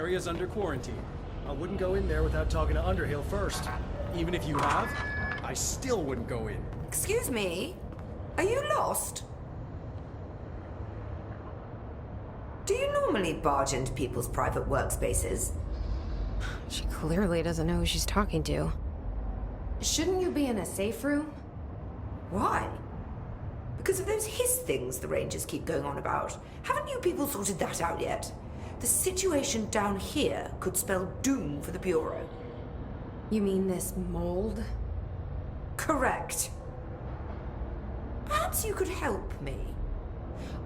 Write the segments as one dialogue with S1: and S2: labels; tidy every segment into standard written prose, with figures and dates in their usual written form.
S1: area's under quarantine. I wouldn't go in there without talking to Underhill first. Even if you have, I still wouldn't go in.
S2: Excuse me? Are you lost? Do you normally barge into people's private workspaces?
S3: She clearly doesn't know who she's talking to. Shouldn't you be in a safe room?
S2: Why? Because of those hiss things the Rangers keep going on about. Haven't you people sorted that out yet? The situation down here could spell doom for the Bureau.
S3: You mean this mold?
S2: Correct. Perhaps you could help me.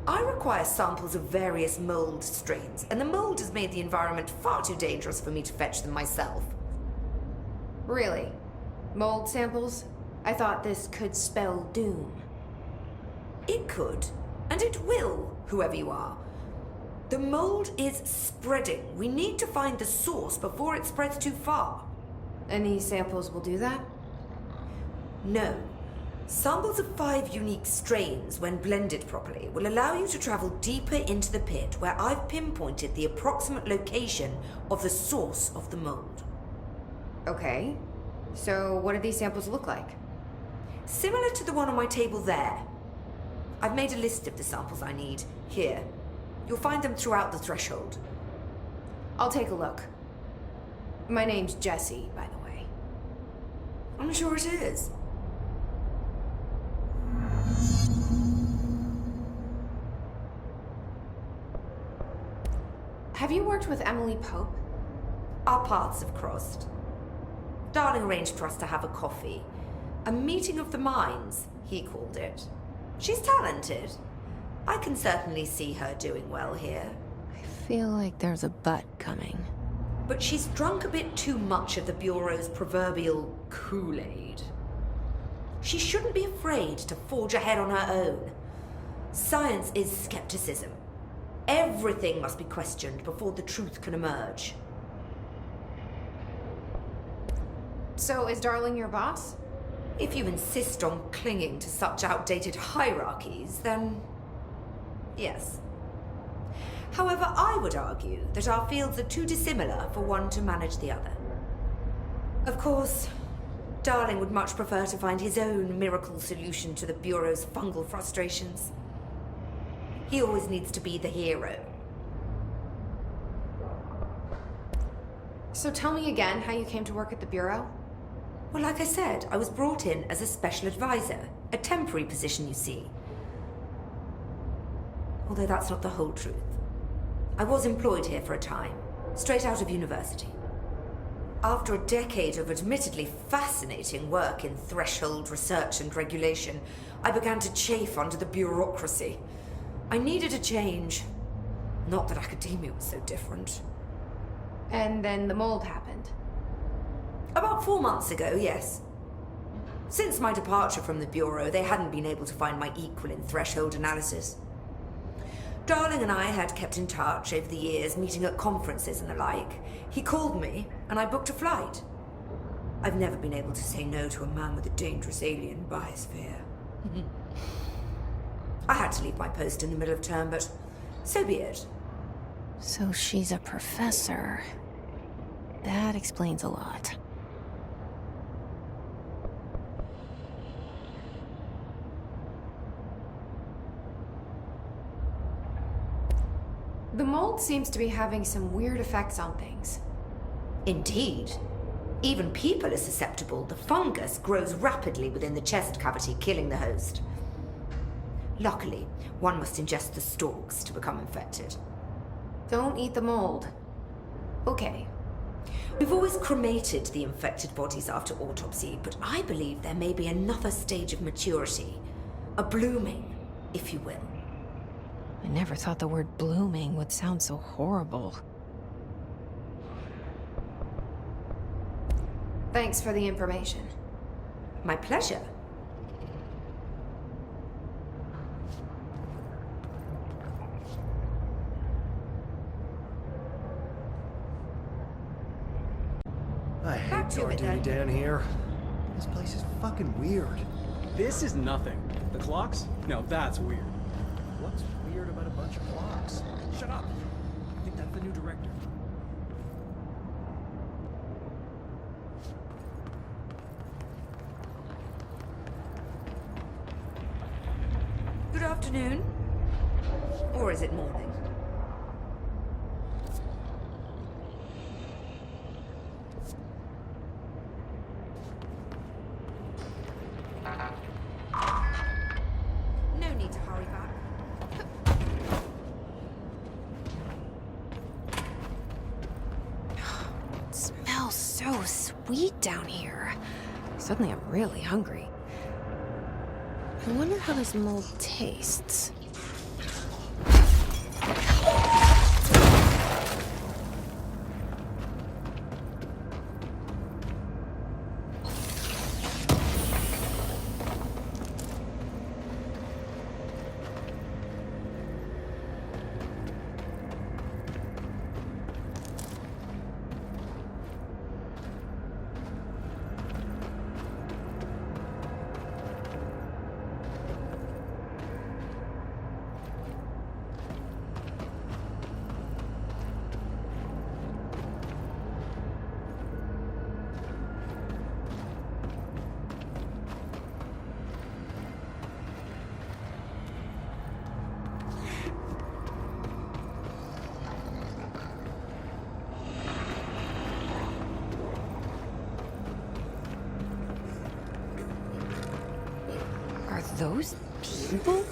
S2: I require samples of various mold strains, and the mold has made the environment far too dangerous for me to fetch them myself.
S3: Really? Mold samples? I thought this could spell doom.
S2: It could, and it will, whoever you are. The mold is spreading. We need to find the source before it spreads too far.
S3: And these samples will do that?
S2: No. Samples of 5 unique strains, when blended properly, will allow you to travel deeper into the pit where I've pinpointed the approximate location of the source of the mold.
S3: Okay. So what do these samples look like?
S2: Similar to the one on my table there. I've made a list of the samples I need. Here. You'll find them throughout the threshold.
S3: I'll take a look. My name's Jesse, by the way.
S2: I'm sure it is.
S3: Have you worked with Emily Pope?
S2: Our paths have crossed. Darling arranged for us to have a coffee. A meeting of the minds, he called it. She's talented. I can certainly see her doing well here.
S3: I feel like there's a but coming.
S2: But she's drunk a bit too much of the Bureau's proverbial Kool-Aid. She shouldn't be afraid to forge ahead on her own. Science is skepticism. Everything must be questioned before the truth can emerge.
S3: So is Darling your boss?
S2: If you insist on clinging to such outdated hierarchies, then yes. However, I would argue that our fields are too dissimilar for one to manage the other. Of course, Darling would much prefer to find his own miracle solution to the Bureau's fungal frustrations. He always needs to be the hero.
S3: So tell me again how you came to work at the Bureau?
S2: Well, like I said, I was brought in as a special advisor. A temporary position, you see. Although that's not the whole truth. I was employed here for a time, straight out of university. After a decade of admittedly fascinating work in threshold research and regulation, I began to chafe under the bureaucracy. I needed a change. Not that academia was so different.
S3: And then the mold happened.
S2: About 4 months ago, yes. Since my departure from the Bureau, they hadn't been able to find my equal in threshold analysis. Darling and I had kept in touch over the years, meeting at conferences and the like. He called me, and I booked a flight. I've never been able to say no to a man with a dangerous alien biosphere. I had to leave my post in the middle of term, but so be it.
S3: So she's a professor. That explains a lot. The mold seems to be having some weird effects on things.
S2: Indeed. Even people are susceptible. The fungus grows rapidly within the chest cavity, killing the host. Luckily, one must ingest the stalks to become infected.
S3: Don't eat the mold. Okay.
S2: We've always cremated the infected bodies after autopsy, but I believe there may be another stage of maturity. A blooming, if you will.
S3: I never thought the word blooming would sound so horrible. Thanks for the information.
S2: My pleasure.
S1: I hate guard duty down here. This place is fucking weird. This is nothing. The clocks? No, that's weird. What's weird about a bunch of clocks? Shut up. I think that's the new director.
S2: afternoon. Or is it morning? No need to hurry back.
S3: It smells so sweet down here. Suddenly I'm really hungry. I wonder how this mold tastes. Are those people?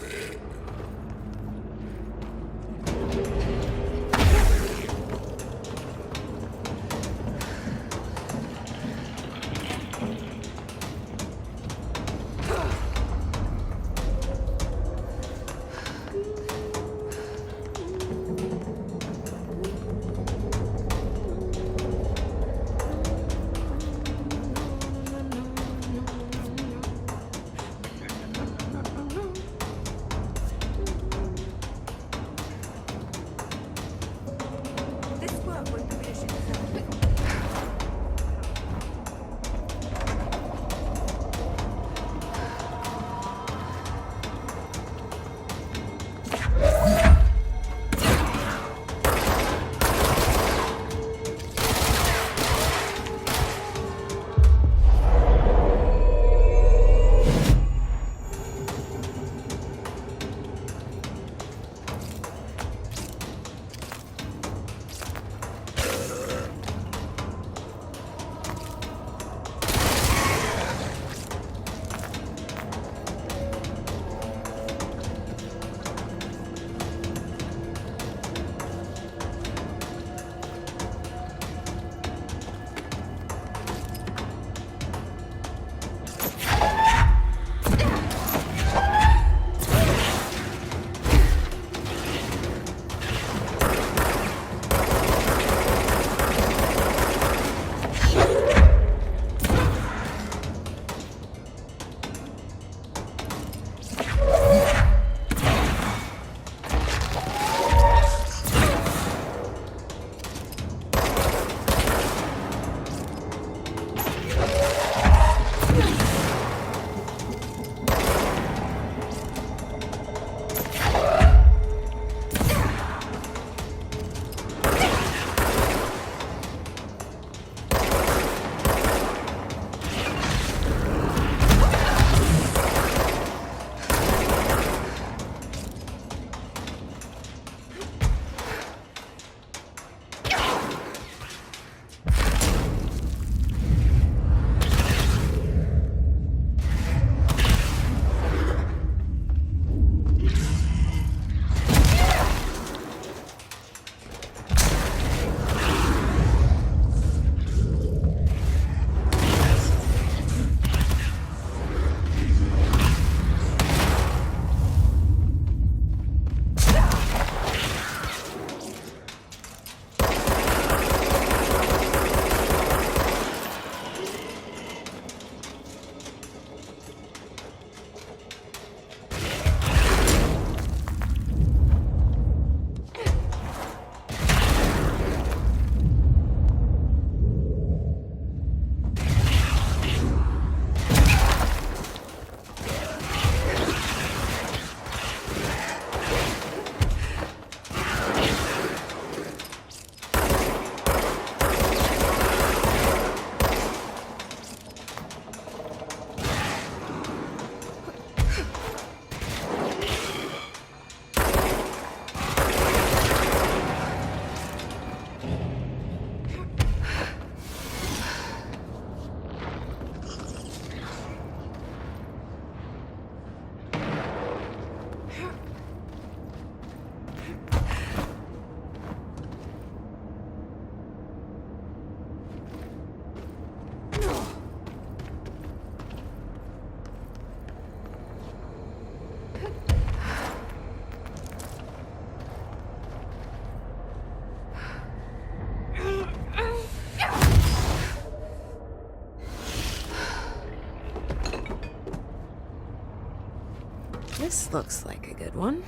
S3: This looks like a good one.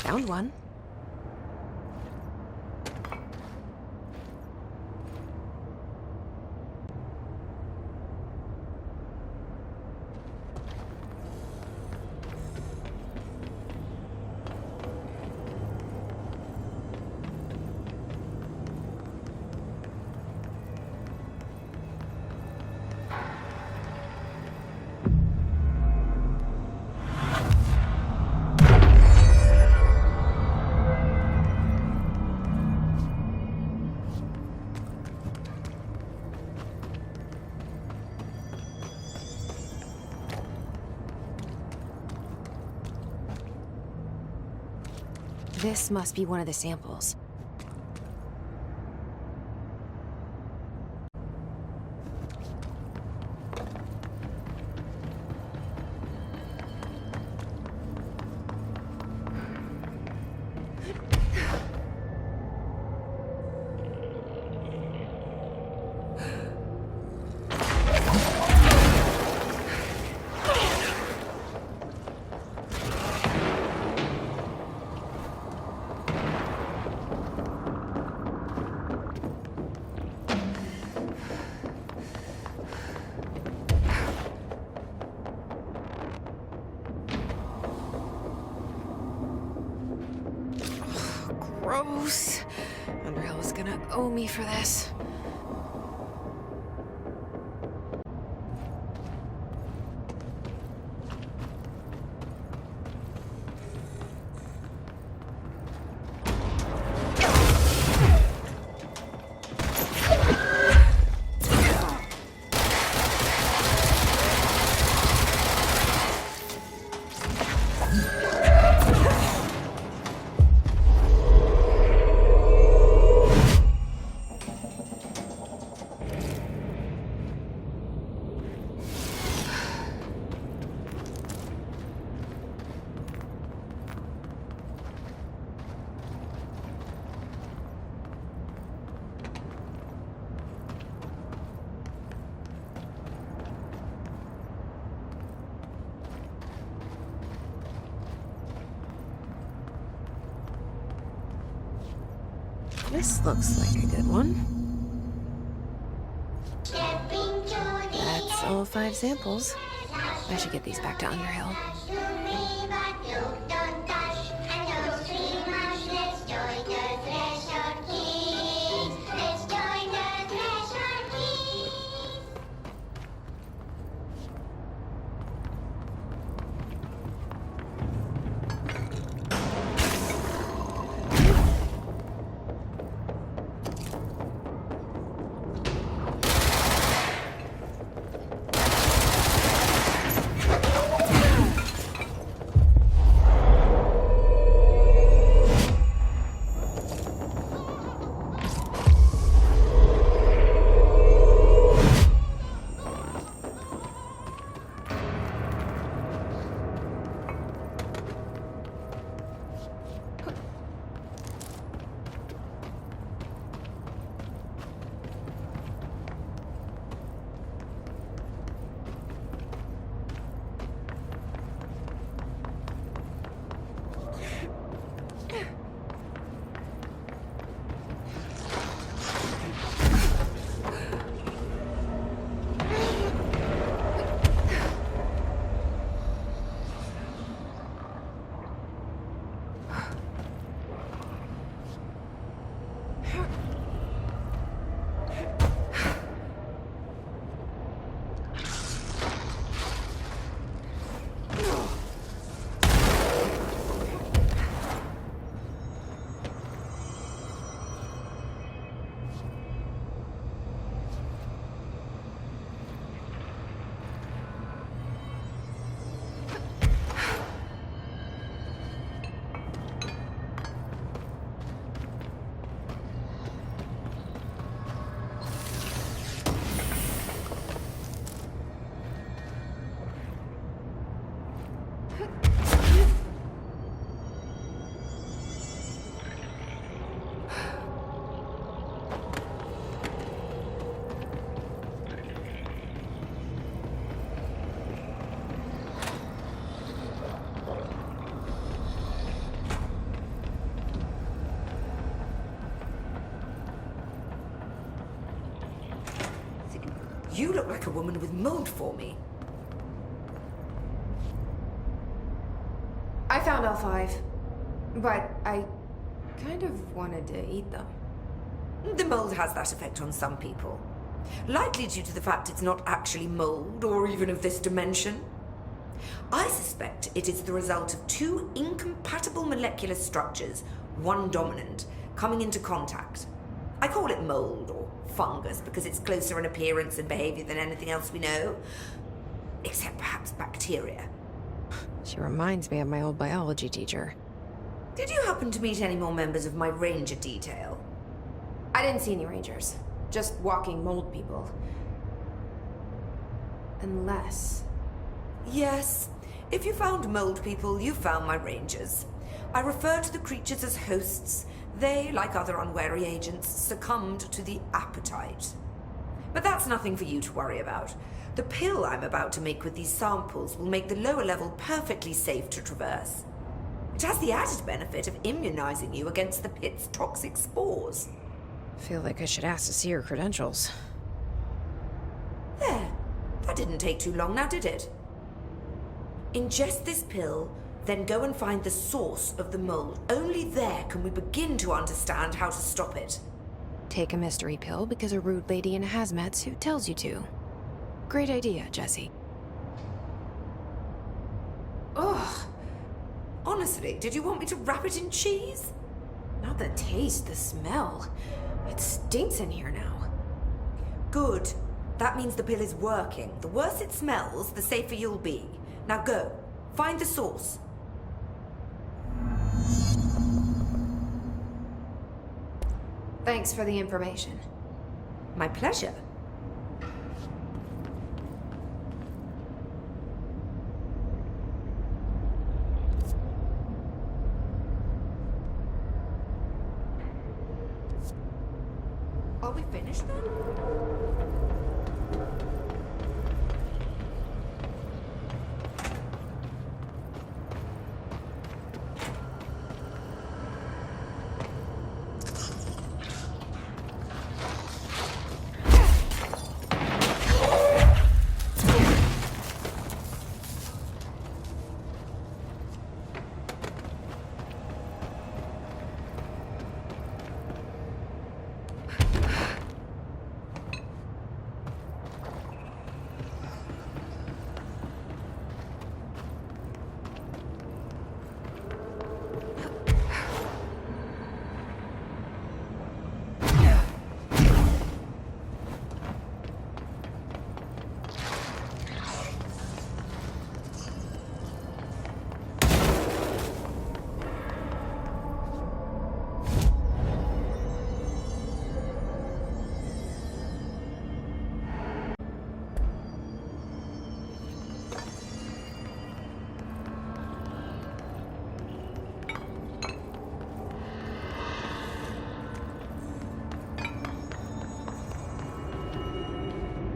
S3: Found one. This must be one of the samples. Gross. Underhill is gonna owe me for this. This looks like a good one. That's all 5 samples. I should get these back to Underhill.
S2: You look like a woman with mold for me.
S3: I found all 5, but I kind of wanted to eat them.
S2: The mold has that effect on some people. Likely due to the fact it's not actually mold, or even of this dimension. I suspect it is the result of 2 incompatible molecular structures, one dominant, coming into contact. I call it mold, or fungus, because it's closer in appearance and behavior than anything else we know. Except perhaps bacteria.
S3: She reminds me of my old biology teacher.
S2: Did you happen to meet any more members of my ranger detail?
S3: I didn't see any rangers. Just walking mold people. Unless...
S2: Yes. If you found mold people, you found my rangers. I refer to the creatures as hosts. They, like other unwary agents, succumbed to the appetite. But that's nothing for you to worry about. The pill I'm about to make with these samples will make the lower level perfectly safe to traverse. It has the added benefit of immunizing you against the pit's toxic spores.
S3: Feel like I should ask to see her credentials.
S2: There. That didn't take too long now, did it? Ingest this pill, then go and find the source of the mold. Only there can we begin to understand how to stop it.
S3: Take a mystery pill because a rude lady in a hazmat suit tells you to. Great idea, Jesse.
S2: Ugh. Honestly, did you want me to wrap it in cheese?
S3: Not the taste, the smell. It stinks in here now.
S2: Good. That means the pill is working. The worse it smells, the safer you'll be. Now go. Find the source.
S3: Thanks for the information.
S2: My pleasure. Are we finished then?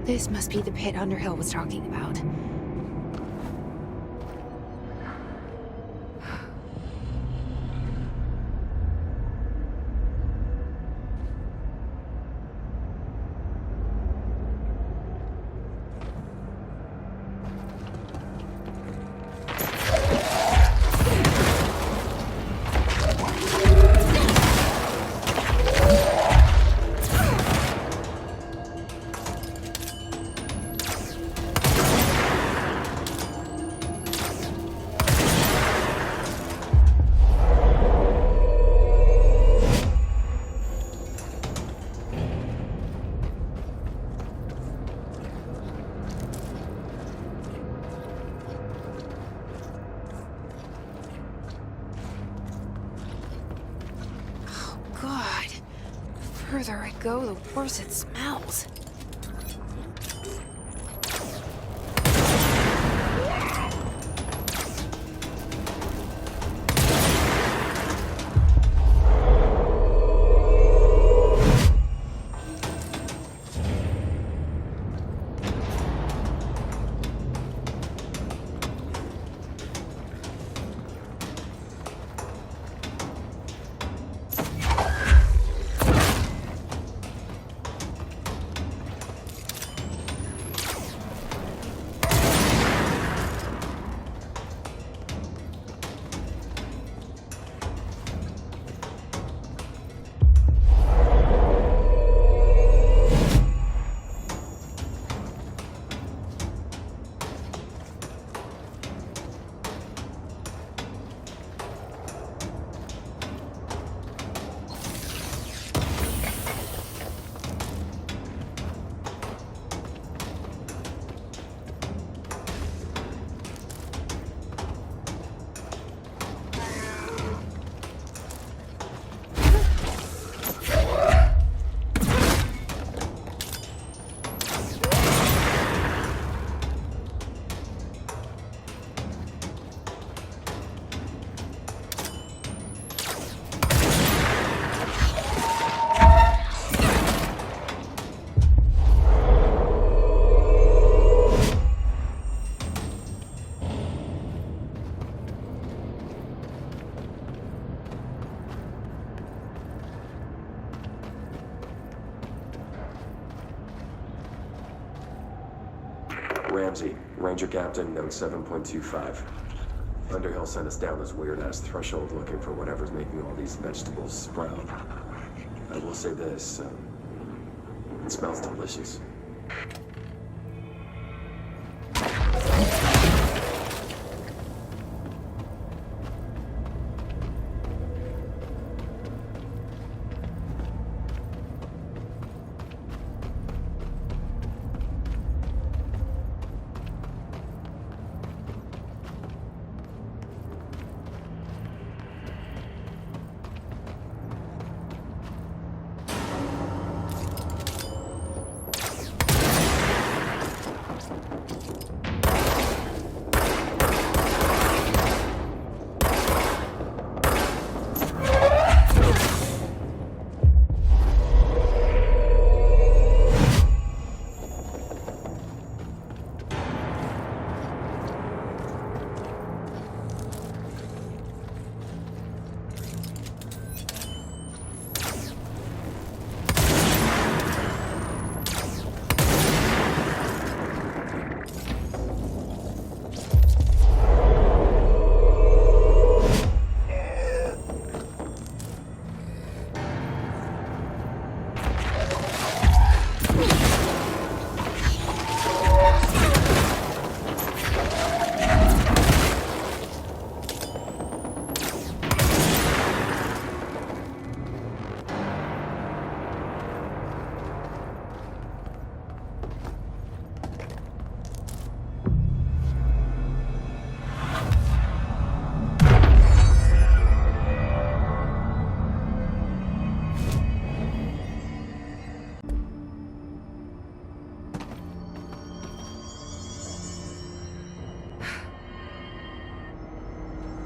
S3: This must be the pit Underhill was talking about. The further I go, the worse it smells.
S4: Ramsey, Ranger Captain, note 7.25. Underhill sent us down this weird-ass threshold looking for whatever's making all these vegetables sprout. I will say this, it smells delicious.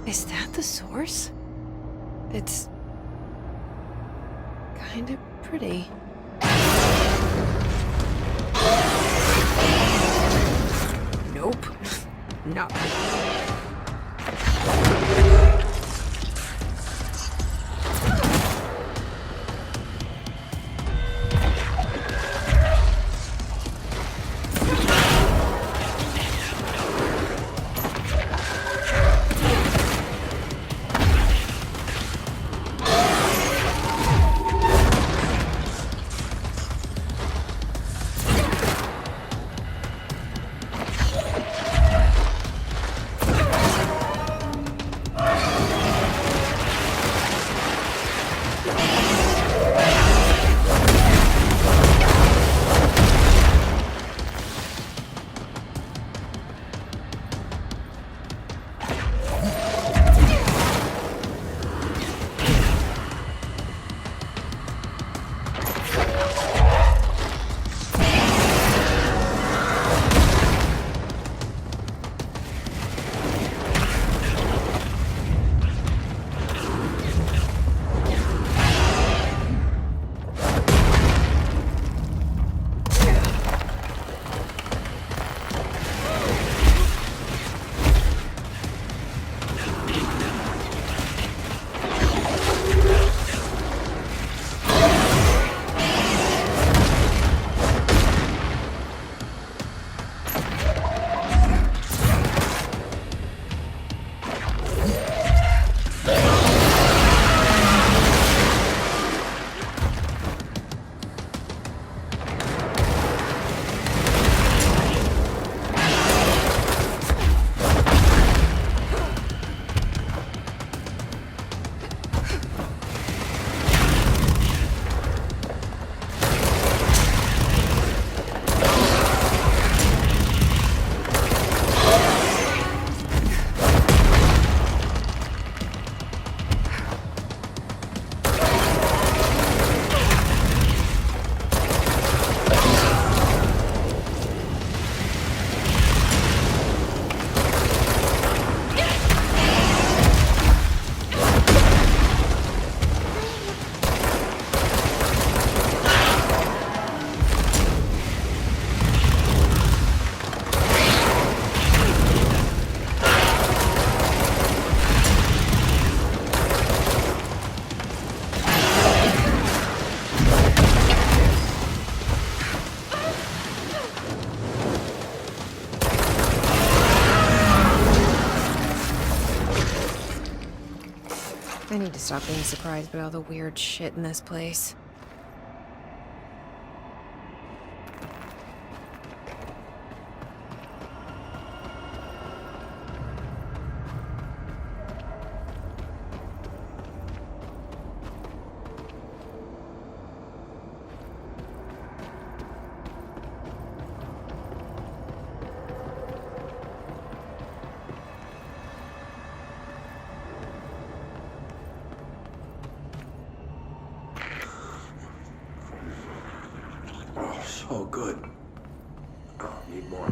S3: Is that the source? It's kind of pretty. Nope. Not really. need to stop being surprised by all the weird shit in this place.
S4: Oh, good. Oh, need more.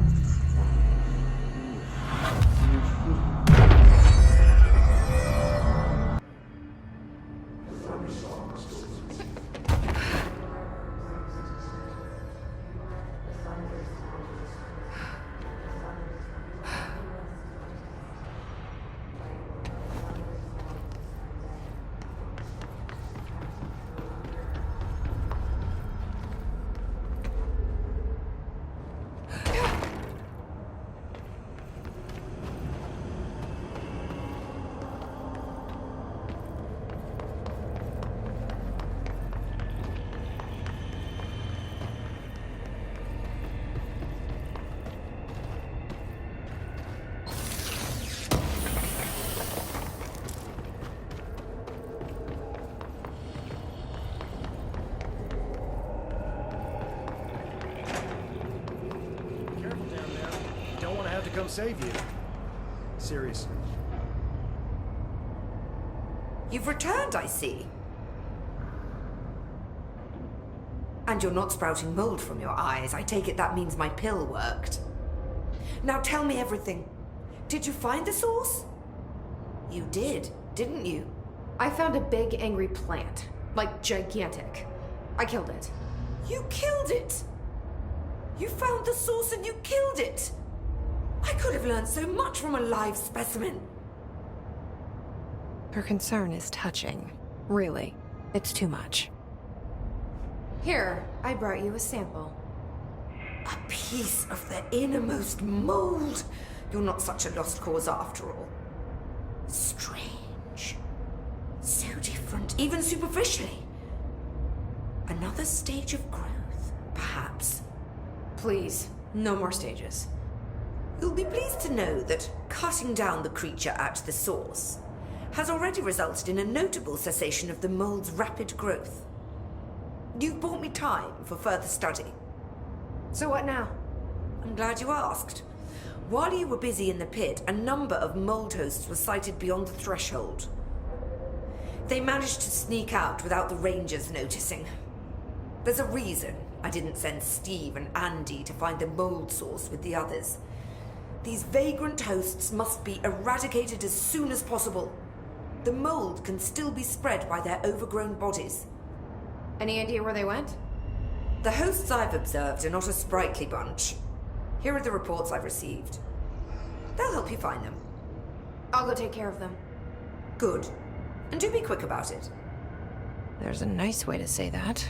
S1: Come save you. Seriously.
S2: You've returned, I see. And you're not sprouting mold from your eyes. I take it that means my pill worked. Now tell me everything. Did you find the source? You did, didn't you?
S3: I found a big, angry plant. Like, gigantic. I killed it.
S2: You killed it! You found the source and you killed it! I could have learned so much from a live specimen.
S3: Her concern is touching. Really. It's too much. Here, I brought you a sample.
S2: A piece of the innermost mold. You're not such a lost cause after all. Strange. So different, even superficially. Another stage of growth, perhaps.
S3: Please, no more stages.
S2: You'll be pleased to know that cutting down the creature at the source has already resulted in a notable cessation of the mold's rapid growth. You've bought me time for further study.
S3: So what now?
S2: I'm glad you asked. While you were busy in the pit, a number of mold hosts were sighted beyond the threshold. They managed to sneak out without the rangers noticing. There's a reason I didn't send Steve and Andy to find the mold source with the others. These vagrant hosts must be eradicated as soon as possible. The mold can still be spread by their overgrown bodies.
S3: Any idea where they went?
S2: The hosts I've observed are not a sprightly bunch. Here are the reports I've received. They'll help you find them.
S3: I'll go take care of them.
S2: Good. And do be quick about it.
S3: There's a nice way to say that.